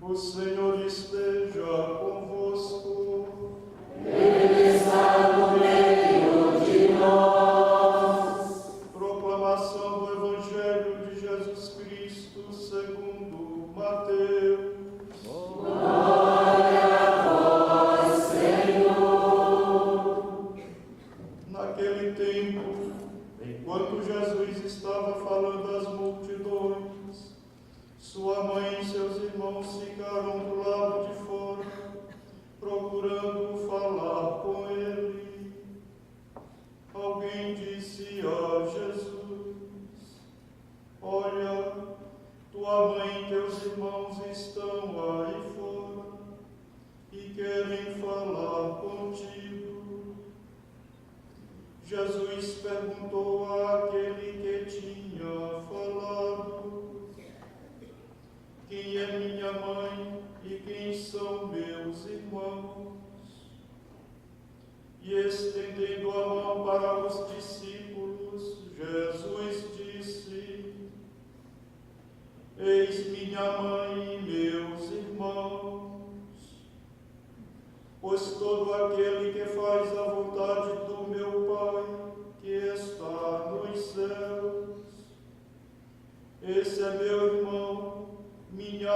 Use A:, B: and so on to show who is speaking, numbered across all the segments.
A: O Senhor esteja convosco.
B: Ele está no meio de nós.
A: Proclamação do Evangelho de Jesus Cristo segundo Mateus.
B: Glória a vós, Senhor.
A: Naquele tempo, enquanto Jesus estava falando às multidões, sua mãe e seus irmãos ficaram do lado de fora, procurando falar com ele. Alguém disse a Jesus: Olha, tua mãe e teus irmãos estão aí fora e querem falar contigo. Jesus perguntou àquele que tinha falado: Quem é minha mãe e quem são meus irmãos? E estendendo a mão para os discípulos, Jesus disse: Eis minha mãe e meus irmãos. Pois todo aquele que faz a vontade do meu Pai, que está nos céus, esse é meu irmão, minha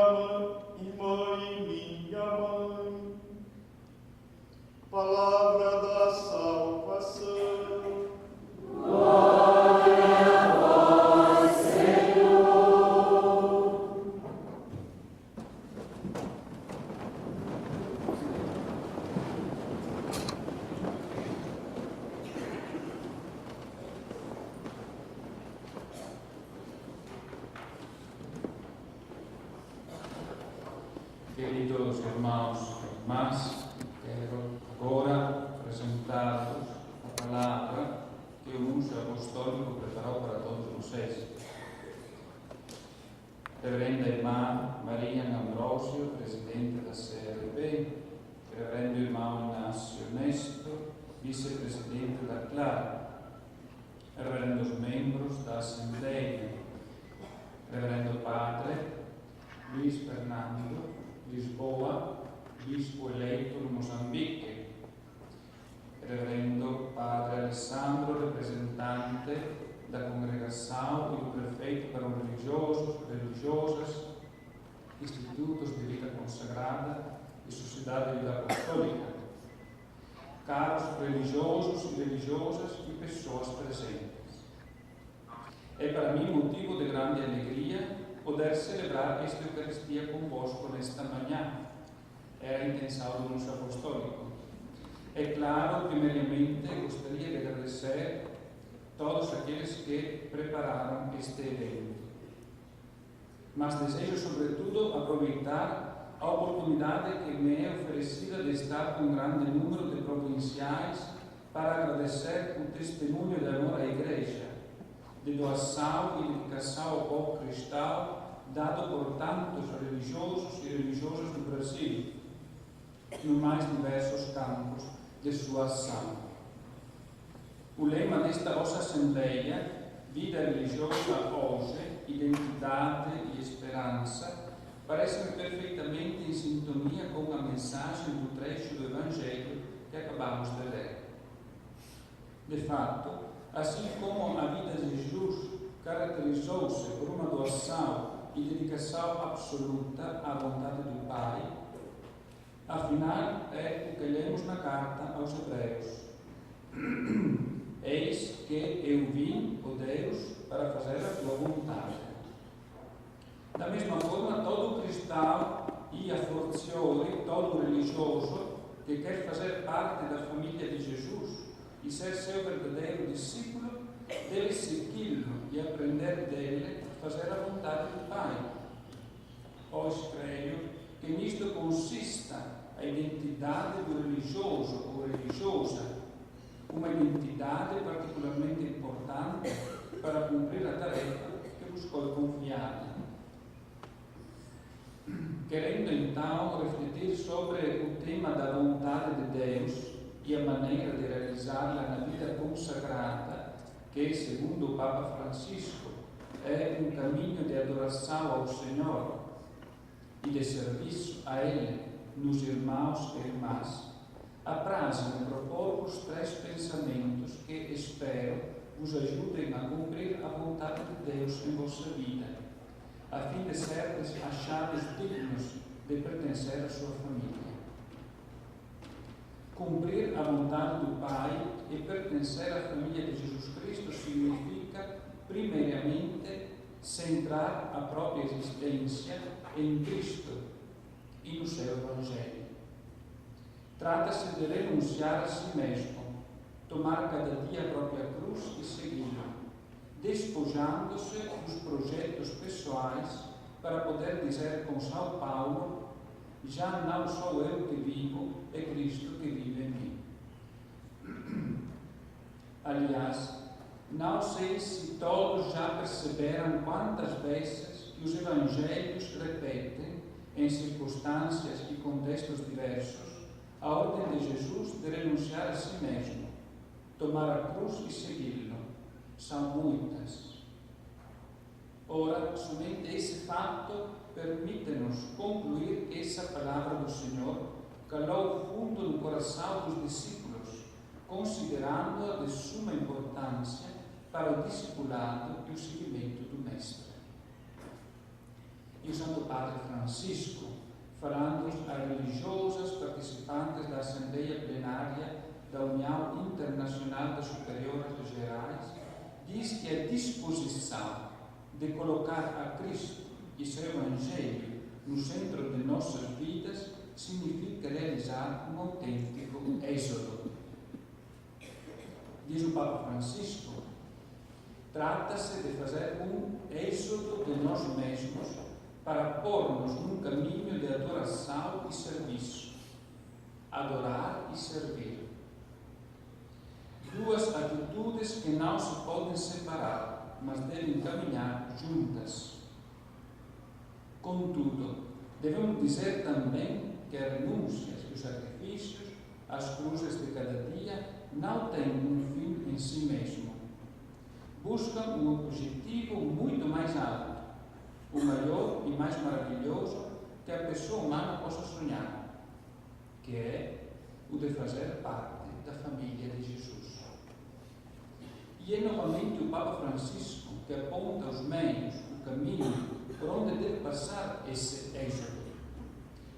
A: irmã e minha mãe. Palavra da salvação.
B: Glória a vós, Senhor.
C: Queridos irmãos e irmãs, quero agora apresentar-vos a palavra que o Núncio Apostólico preparou para todos vocês. Reverenda Irmã Maria Ambrosio, presidente da CRB, Reverendo Irmão Inácio Nesto, vice-presidente da CLAR, Reverendos membros da Assembleia, Reverendo Padre Luís Fernando Lisboa, bispo eleito no Moçambique, Reverendo Padre Alessandro, representante da congregação e do prefeito para os religiosos, religiosas, institutos de vida consagrada e sociedade de vida apostólica, caros religiosos e religiosas e pessoas presentes. É para mim motivo de grande alegria poder celebrar esta Eucaristia convosco nesta manhã. É a intenção do Núncio Apostólico. É claro, primeiramente, gostaria de agradecer todos aqueles que prepararam este evento. Mas desejo, sobretudo, aproveitar a oportunidade que me é oferecida de estar com um grande número de provinciais para agradecer o testemunho de amor à Igreja, de doação e dedicação ao povo cristão, dado por tantos religiosos e religiosas do Brasil, nos mais diversos campos de sua ação. O lema desta vossa Assembleia, Vida Religiosa Hoje, Identidade e Esperança, parece-me perfeitamente em sintonia com a mensagem do trecho do Evangelho que acabamos de ler. De fato, assim como a vida de Jesus caracterizou-se por uma doação e dedicação absoluta à vontade do Pai, afinal é o que lemos na carta aos Hebreus. Eis que eu vim, ó Deus, para fazer a tua vontade. Da mesma forma, todo cristão e a fortiori todo religioso que quer fazer parte da família de Jesus e ser seu verdadeiro discípulo deve segui-lo e aprender dele a fazer a vontade do Pai. Pois creio que nisto consista a identidade do religioso ou religiosa, uma identidade particularmente importante para cumprir a tarefa que vos foi confiada. Querendo então refletir sobre o tema da vontade de Deus e a maneira de realizá-la na vida consagrada, que, segundo o Papa Francisco, é um caminho de adoração ao Senhor, e de serviço a Ele, nos irmãos e irmãs, apraz-me propor-vos 3 pensamentos que, espero, vos ajudem a cumprir a vontade de Deus em vossa vida, a fim de serdes achados dignos de pertencer à sua família. Cumprir a vontade do Pai e pertencer à família de Jesus Cristo significa, primeiramente, centrar a própria existência em Cristo e no seu Evangelho. Trata-se de renunciar a si mesmo, tomar cada dia a própria cruz e segui-lo, despojando-se dos projetos pessoais para poder dizer com São Paulo: já não sou eu que vivo, é Cristo que vive em mim. Aliás, não sei se todos já perceberam quantas vezes que os Evangelhos repetem, em circunstâncias e contextos diversos, a ordem de Jesus de renunciar a si mesmo, tomar a cruz e segui-lo. São muitas. Ora, somente esse fato permite-nos concluir que essa palavra do Senhor calou fundo no coração dos discípulos, considerando-a de suma importância para o discipulado e o seguimento do Mestre. E o Santo Padre Francisco, falando a religiosas participantes da Assembleia Plenária da União Internacional das Superiores Gerais, diz que a disposição de colocar a Cristo e seu Evangelho no centro de nossas vidas significa realizar um autêntico êxodo. Diz o Papa Francisco, trata-se de fazer um êxodo de nós mesmos para pôr-nos num caminho de adoração e serviço. Adorar e servir. 2 atitudes que não se podem separar, mas devem caminhar juntas. Contudo, devemos dizer também que as renúncias e os sacrifícios, as cruzes de cada dia, não têm um fim em si mesmo. Buscam um objetivo muito mais alto, o maior e mais maravilhoso que a pessoa humana possa sonhar, que é o de fazer parte da família de Jesus. E é novamente o Papa Francisco que aponta os meios, o caminho por onde deve passar esse êxodo.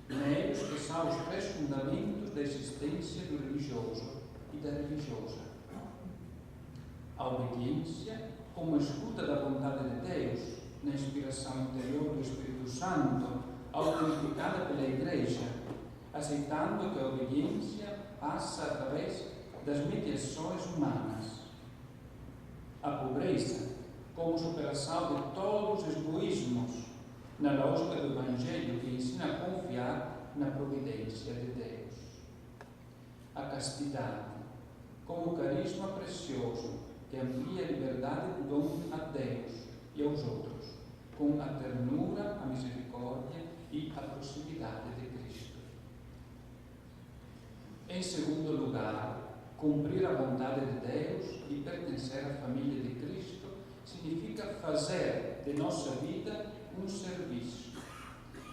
C: Meios que são os 3 fundamentos da existência do religioso e da religiosa. A obediência como escuta da vontade de Deus, na inspiração interior do Espírito Santo, autenticada pela Igreja, aceitando que a obediência passa através das mediações humanas. A pobreza como superação de todos os egoísmos, na lógica do Evangelho que ensina a confiar na providência de Deus. A castidade como carisma precioso que amplia a liberdade do dom a Deus e aos outros, com a ternura, a misericórdia e a proximidade de Cristo. Em segundo lugar, cumprir a vontade de Deus e pertencer à família de Cristo significa fazer de nossa vida um serviço,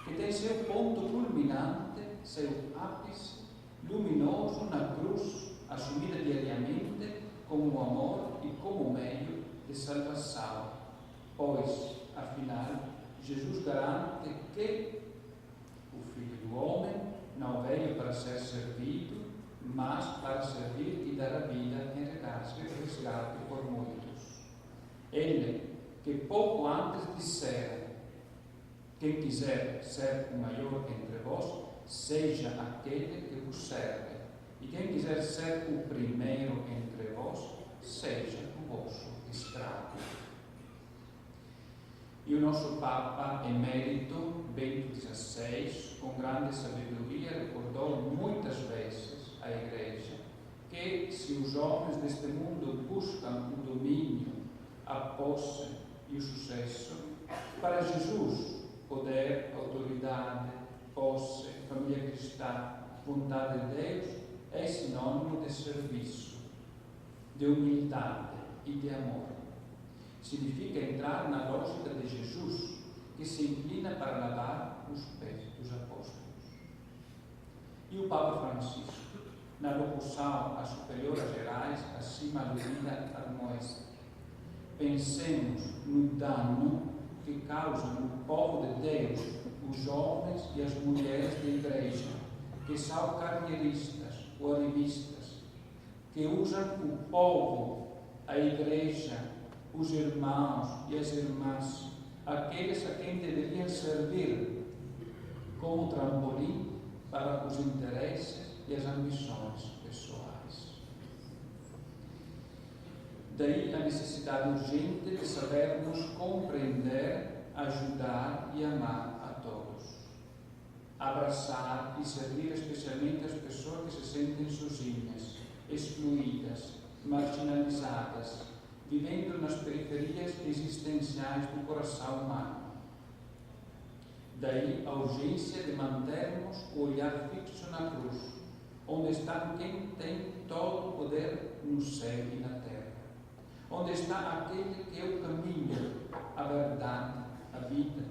C: que tem seu ponto culminante, seu ápice luminoso na cruz, assumida diariamente como amor e como meio de salvação, pois, afinal, Jesus garante que o Filho do Homem não veio para ser servido, mas para servir e dar a vida em resgate por muitos. Ele, que pouco antes dissera: quem quiser ser o maior entre vós, seja aquele que vos serve. E quem quiser ser o primeiro entre vós, seja o vosso escravo. E o nosso Papa Emérito, Bento XVI, com grande sabedoria, recordou muitas vezes à Igreja que, se os homens deste mundo buscam o domínio, a posse e o sucesso, para Jesus, poder, autoridade, posse, família cristã, vontade de Deus, é sinônimo de serviço, de humildade e de amor. Significa entrar na lógica de Jesus, que se inclina para lavar os pés dos apóstolos. E o Papa Francisco, na locução às superiores gerais, acima aludida, afirmou esta: pensemos no dano que causam no povo de Deus os homens e as mulheres da Igreja, que são carneiristas ou arribistas, que usam o povo, a Igreja, os irmãos e as irmãs, aqueles a quem deveriam servir, como trampolim para os interesses e as ambições pessoais. Daí a necessidade urgente de sabermos compreender, ajudar e amar a todos. Abraçar e servir especialmente as pessoas que se sentem sozinhas, excluídas, marginalizadas, vivendo nas periferias existenciais do coração humano. Daí a urgência de mantermos o olhar fixo na cruz, onde está quem tem todo o poder no céu e na terra, onde está aquele que é o caminho, a verdade, a vida,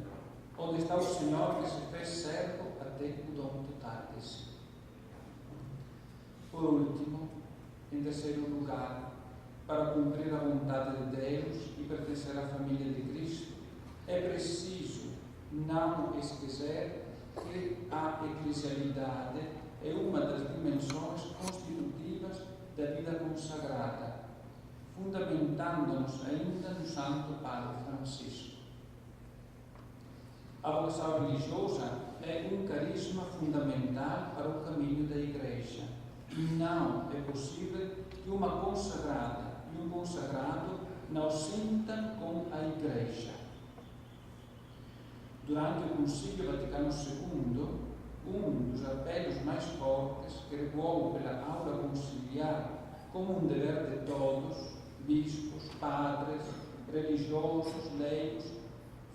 C: onde está o Senhor que se fez servo até o dom total de si. Por último, em terceiro lugar, para cumprir a vontade de Deus e pertencer à família de Cristo, é preciso não esquecer que a eclesialidade é uma das dimensões constitutivas da vida consagrada, fundamentando-nos ainda no Santo Padre Francisco. A vocação religiosa é um carisma fundamental para o caminho da Igreja, e não é possível que uma consagrada e um consagrado não sintam com a Igreja. Durante o Concílio Vaticano II, um dos apelos mais fortes que recuou pela aula conciliar como um dever de todos, bispos, padres, religiosos, leigos,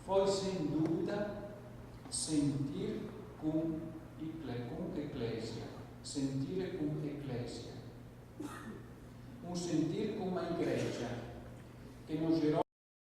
C: foi sem dúvida sentir com eclésia, sentir com eclésia, um sentir com uma igreja que nos gerou